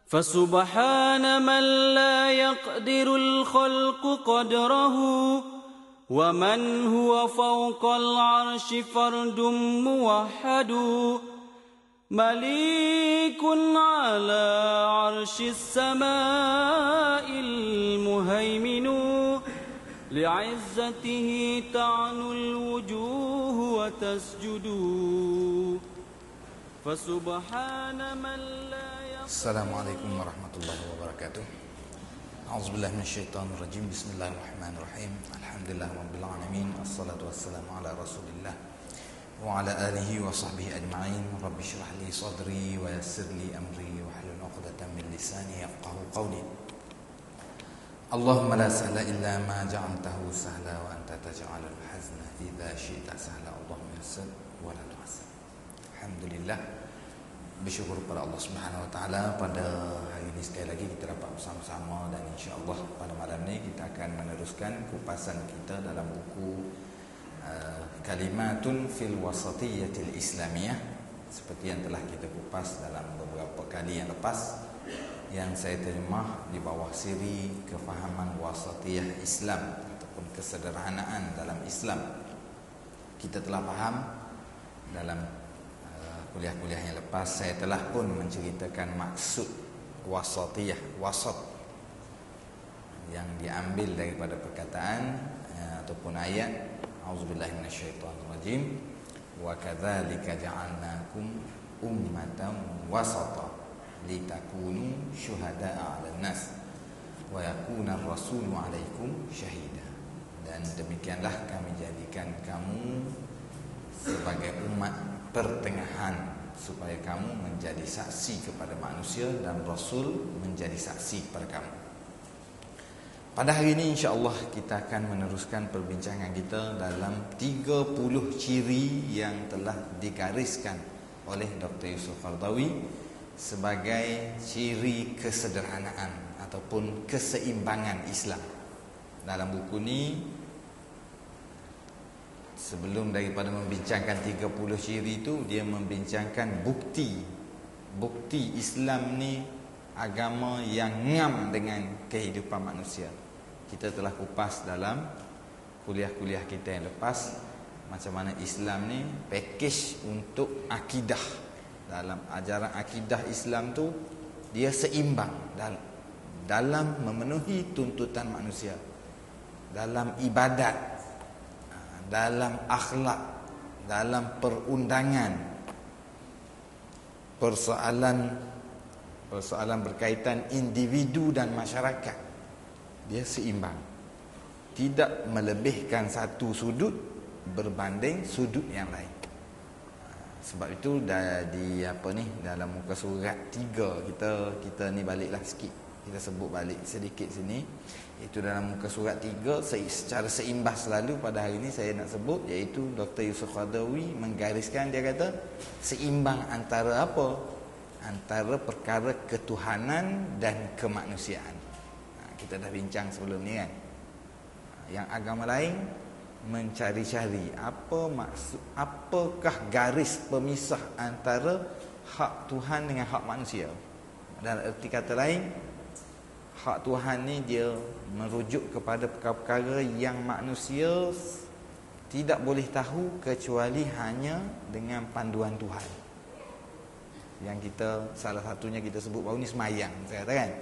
فسبحان من لا يقدر الخلق قدره ومن هو فوق العرش فرد موحد مليك على عرش السماء المهيمن لعزته تعنو الوجوه وتسجد فسبحان من لا يقدر. Assalamualaikum warahmatullahi wabarakatuh. A'udzubillahi minasyaitonir rajim. Bismillahirrahmanirrahim. Alhamdulillah rabbil alamin. Wassalatu wassalamu ala Rasulillah wa ala alihi wa sahbihi ajma'in. Rabbi shrah li sadri wa yassir li amri wa hlul 'uqdatam min lisani yafqahu qawli. Allahumma la sahla illa ma ja'altahu sahla wa anta taj'alul hazna idza syi'ta sahla. Allahumma yassir wa la tu'assir. Alhamdulillah, bersyukur kepada Allah Subhanahu wa taala pada hari ini sekali lagi kita dapat bersama-sama, dan insya-Allah pada malam ini kita akan meneruskan kupasan kita dalam buku Kalimatun fil Wasatiyyatil Islamiyah, seperti yang telah kita kupas dalam beberapa kali yang lepas, yang saya terima di bawah siri kefahaman wasatiyah Islam ataupun kesederhanaan dalam Islam. Kita telah faham dalam kuliah-kuliah yang lepas, saya telah pun menceritakan maksud wasatiyah, wasat, yang diambil daripada perkataan ataupun ayat auzubillahi minasyaitonirrajim, wa kadzalika ja'alnakum ummatan wasata litakunu syuhada'a 'alan nas wa yakuna ar-rasulu 'alaikum syahida. Dan demikianlah kami jadikan kamu sebagai umat pertengahan supaya kamu menjadi saksi kepada manusia dan Rasul menjadi saksi kepada kamu. Pada hari ini insya-Allah kita akan meneruskan perbincangan kita dalam 30 ciri yang telah digariskan oleh Dr. Yusuf Qaradawi sebagai ciri kesederhanaan ataupun keseimbangan Islam. Dalam buku ini, sebelum daripada membincangkan 30 ciri itu, dia membincangkan bukti Islam ni agama yang ngam dengan kehidupan manusia. Kita telah kupas dalam kuliah-kuliah kita yang lepas macam mana Islam ni package untuk akidah. Dalam ajaran akidah Islam tu dia seimbang dalam memenuhi tuntutan manusia, dalam ibadat, dalam akhlak, dalam perundangan, persoalan berkaitan individu dan masyarakat. Dia seimbang, tidak melebihkan satu sudut berbanding sudut yang lain. Sebab itu dalam muka surat 3 kita ni baliklah sikit, kita sebut balik sedikit sini. Itu dalam muka surat 3 secara seimbas selalu pada hari ini saya nak sebut, iaitu Dr. Yusuf Qaradawi menggariskan, dia kata seimbang antara apa? Antara perkara ketuhanan dan kemanusiaan. Kita dah bincang sebelum ni kan. Yang agama lain mencari-cari apakah garis pemisah antara hak Tuhan dengan hak manusia. Dan erti kata lain, hak Tuhan ni dia merujuk kepada perkara-perkara yang manusia tidak boleh tahu kecuali hanya dengan panduan Tuhan. Yang salah satunya kita sebut baru ni semayang. Saya kata kan,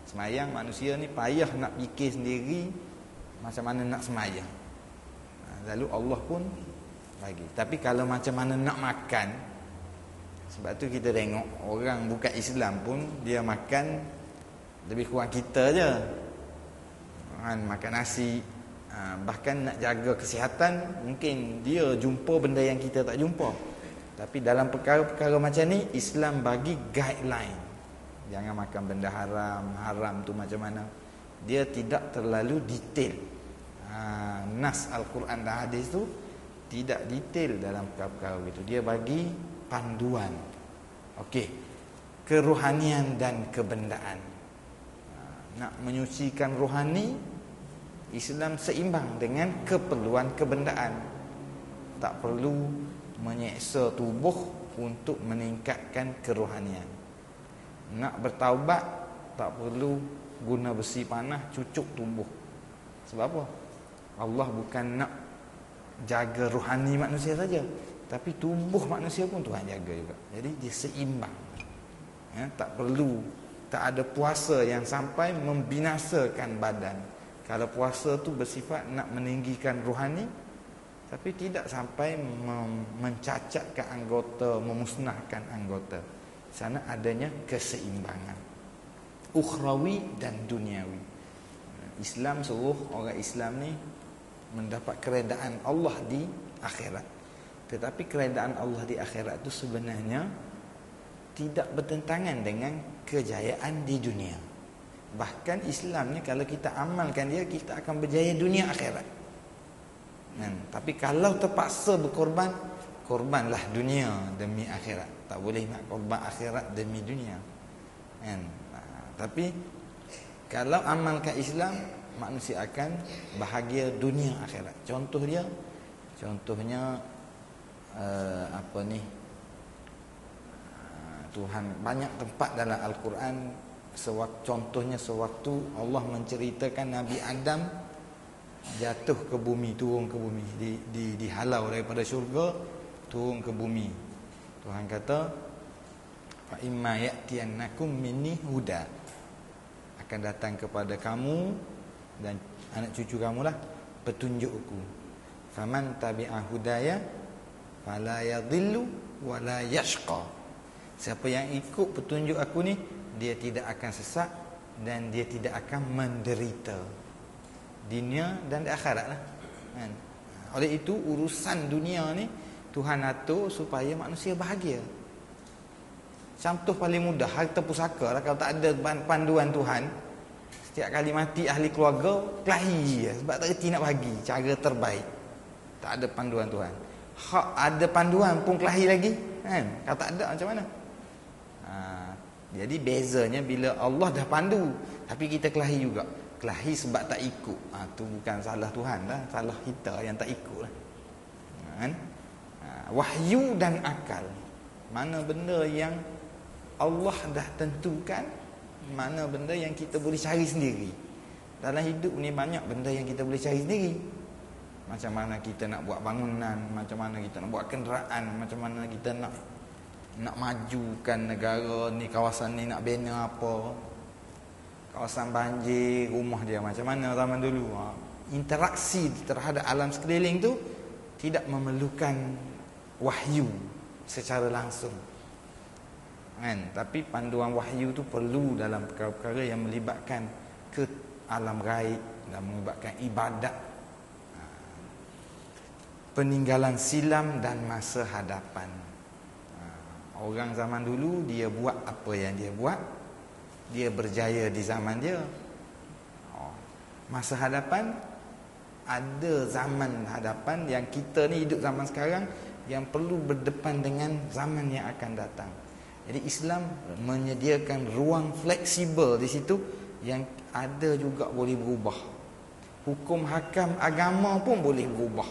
semayang manusia ni payah nak fikir sendiri macam mana nak semayang. Lalu Allah pun bagi. Tapi kalau macam mana nak makan, sebab tu kita tengok orang bukan Islam pun dia makan lebih kurang kita je kan, makan nasi. Bahkan nak jaga kesihatan, mungkin dia jumpa benda yang kita tak jumpa. Tapi dalam perkara-perkara macam ni, Islam bagi guideline. Jangan makan benda haram tu macam mana. Dia tidak terlalu detail. Nas Al-Quran dan hadis tu tidak detail dalam perkara-perkara itu. Dia bagi panduan. Okey, kerohanian dan kebendaan. Nak menyucikan rohani, Islam seimbang dengan keperluan kebendaan. Tak perlu menyeksa tubuh untuk meningkatkan kerohanian. Nak bertaubat tak perlu guna besi panah cucuk tubuh. Sebab apa? Allah bukan nak jaga rohani manusia saja, tapi tubuh manusia pun Tuhan jaga juga. Jadi dia seimbang. Tak perlu, tak ada puasa yang sampai membinasakan badan. Kalau puasa tu bersifat nak meninggikan rohani, tapi tidak sampai mencacatkan anggota, memusnahkan anggota. Sana adanya keseimbangan ukhrawi dan duniawi. Islam suruh orang Islam ni mendapat keredaan Allah di akhirat. Tetapi keredaan Allah di akhirat itu sebenarnya tidak bertentangan dengan kejayaan di dunia. Bahkan Islam ni kalau kita amalkan dia, kita akan berjaya dunia akhirat. Tapi kalau terpaksa berkorban, korbanlah dunia demi akhirat. Tak boleh nak korban akhirat demi dunia. Tapi kalau amalkan Islam, manusia akan bahagia dunia akhirat. Contohnya Tuhan banyak tempat dalam Al-Quran. Contohnya sewaktu Allah menceritakan Nabi Adam jatuh ke bumi, turun ke bumi, dihalau daripada syurga, turun ke bumi. Tuhan kata, fa imma ya'tiyannakum minni huda, akan datang kepada kamu dan anak cucu kamulah petunjukku. Faman tabi'a hudaya fala yadhillu wala yashqa. Siapa yang ikut petunjuk aku ni, dia tidak akan sesat dan dia tidak akan menderita dunia dan di akhirat lah. Oleh itu urusan dunia ni Tuhan atur supaya manusia bahagia. Contoh paling mudah, harta pusaka lah. Kalau tak ada panduan Tuhan, setiap kali mati ahli keluarga kelahi sebab tak reti nak bagi cara terbaik. Tak ada panduan Tuhan. Hak ada panduan pun kelahi lagi, kan? Kalau tak ada macam mana? Jadi bezanya bila Allah dah pandu tapi kita kelahi juga. Kelahi sebab tak ikut. Tu bukan salah Tuhan lah, salah kita yang tak ikut lah. Wahyu dan akal, mana benda yang Allah dah tentukan, mana benda yang kita boleh cari sendiri. Dalam hidup ni banyak benda yang kita boleh cari sendiri. Macam mana kita nak buat bangunan, macam mana kita nak buat kenderaan, macam mana kita nak majukan negara ni, kawasan ni nak bina apa, kawasan banjir, rumah dia macam mana zaman dulu. Interaksi terhadap alam sekeliling tu tidak memerlukan wahyu secara langsung. Tapi panduan wahyu tu perlu dalam perkara-perkara yang melibatkan ke alam gaib dan melibatkan ibadat, peninggalan silam dan masa hadapan. Orang zaman dulu dia buat apa yang dia buat, dia berjaya di zaman dia. Masa hadapan, ada zaman hadapan yang kita ni hidup zaman sekarang yang perlu berdepan dengan zaman yang akan datang. Jadi Islam menyediakan ruang fleksibel di situ yang ada juga boleh berubah. Hukum hakam agama pun boleh berubah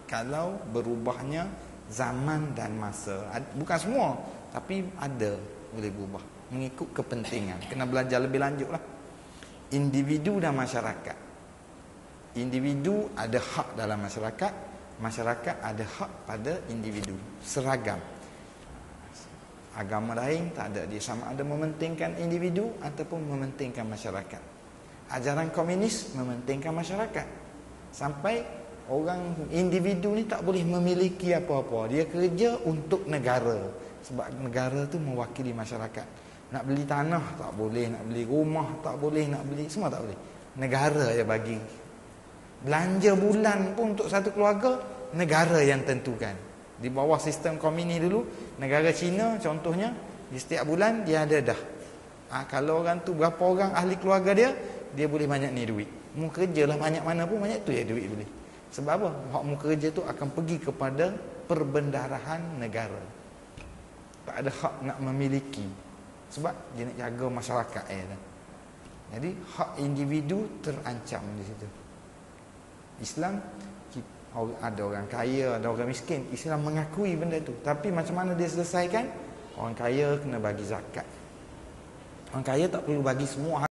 kalau berubahnya zaman dan masa. Bukan semua, tapi ada boleh berubah mengikut kepentingan. Kena belajar lebih lanjut lah. Individu dan masyarakat. Individu ada hak dalam masyarakat, masyarakat ada hak pada individu. Seragam. Agama lain tak ada, dia sama ada mementingkan individu ataupun mementingkan masyarakat. Ajaran komunis mementingkan masyarakat. Sampai orang individu ni tak boleh memiliki apa-apa. Dia kerja untuk negara. Sebab negara tu mewakili masyarakat. Nak beli tanah tak boleh, nak beli rumah tak boleh, nak beli semua tak boleh. Negara yang bagi. Belanja bulan pun untuk satu keluarga, negara yang tentukan. Di bawah sistem komunis dulu, negara Cina contohnya, di setiap bulan dia ada dah. Kalau orang tu berapa orang ahli keluarga dia boleh banyak ni duit. Mu kerjalah banyak mana pun banyak tu ya duit boleh. Sebab apa? Hak mu kerja tu akan pergi kepada perbendarahan negara. Tak ada hak nak memiliki. Sebab dia nak jaga masyarakat Jadi hak individu terancam di situ. Islam ada orang kaya, ada orang miskin. Islam mengakui benda tu. Tapi macam mana dia selesaikan? Orang kaya kena bagi zakat. Orang kaya tak perlu bagi semua